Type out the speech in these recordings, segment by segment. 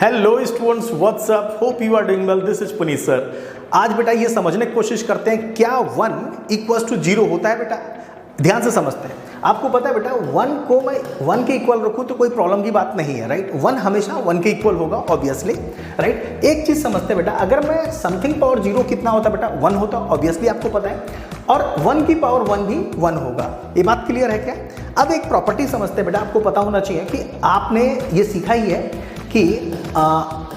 Hello students, what's up, hope you are doing well. This is Puneet sir. आज बेटा ये समझने की कोशिश करते हैं क्या 1 इक्वल्स टू 0 होता है। बेटा ध्यान से समझते हैं। आपको पता है बेटा 1 को मैं 1 के इक्वल रखूँ तो कोई प्रॉब्लम की बात नहीं है, राइट। 1 हमेशा 1 के इक्वल होगा ऑब्वियसली, राइट। एक चीज समझते हैं बेटा, अगर मैं समथिंग पावर 0 कितना होता है बेटा, 1 होता है, ऑब्वियसली आपको पता है। और 1 की पावर 1 भी 1 होगा। ये बात क्लियर है क्या? अब एक प्रॉपर्टी समझते हैं बेटा, आपको पता होना चाहिए कि आपने ये सीखा ही है कि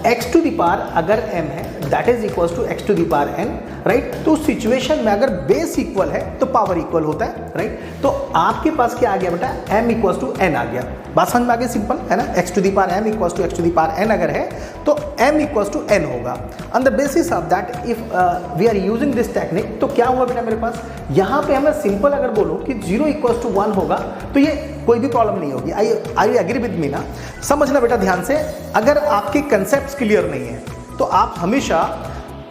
x टू दी पावर अगर m है that is equals to x to the power n, right. तो उस सिचुएशन में अगर बेस इक्वल है तो पावर इक्वल होता है, राइट। तो आपके पास क्या आ गया बेटा, m इक्वल्स टू n आ गया। बात समझ में आ गई? सिंपल है ना। x to the power m equals to x to the power n अगर है तो m इक्वल्स टू n होगा। On the basis of that if we are using this technique, तो क्या हुआ बेटा मेरे पास यहाँ पे हमें सिंपल अगर बोलो कि 0 इक्वल्स टू 1 होगा तो ये कोई भी प्रॉब्लम नहीं होगी। आई एग्री विद मी ना? समझना बेटा ध्यान से, अगर आपके कंसेप्ट क्लियर नहीं है तो आप हमेशा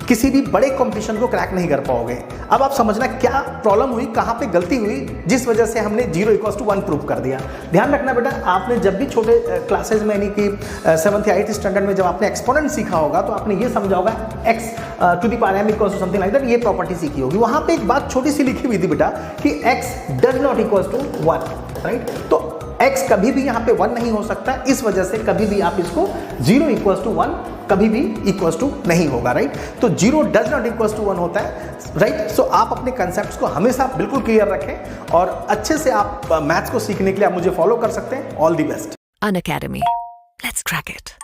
किसी भी बड़े कंपटीशन को क्रैक नहीं कर पाओगे। अब आप समझना क्या प्रॉब्लम हुई, कहाँ पे गलती हुई जिस वजह से हमने 0 इक्वल्स टू 1 प्रूव कर दिया। ध्यान रखना बेटा, आपने जब भी छोटे क्लासेज में यानी कि 7th या 8th स्टैंडर्ड में जब आपने एक्सपोनेंट सीखा होगा तो आपने ये समझा होगा x to the power m equals to something like that, ये प्रॉपर्टी सीखी होगी। वहाँ पे एक बात छोटी सी लिखी हुई थी बेटा कि x does not equals to 1, right. तो x कभी भी यहाँ पे 1 नहीं हो सकता, इस वजह से कभी भी आप इसको 0 इक्वल्स टू 1 कभी भी इक्वल्स टू नहीं होगा, राइट। तो 0 डज नॉट इक्वल्स टू 1 होता है, राइट। सो आप अपने कंसेप्ट्स को हमेशा बिल्कुल क्लियर रखें और अच्छे से आप मैथ्स को सीखने के लिए आप मुझे फॉलो कर सकते हैं। All the best. Unacademy. Let's crack it.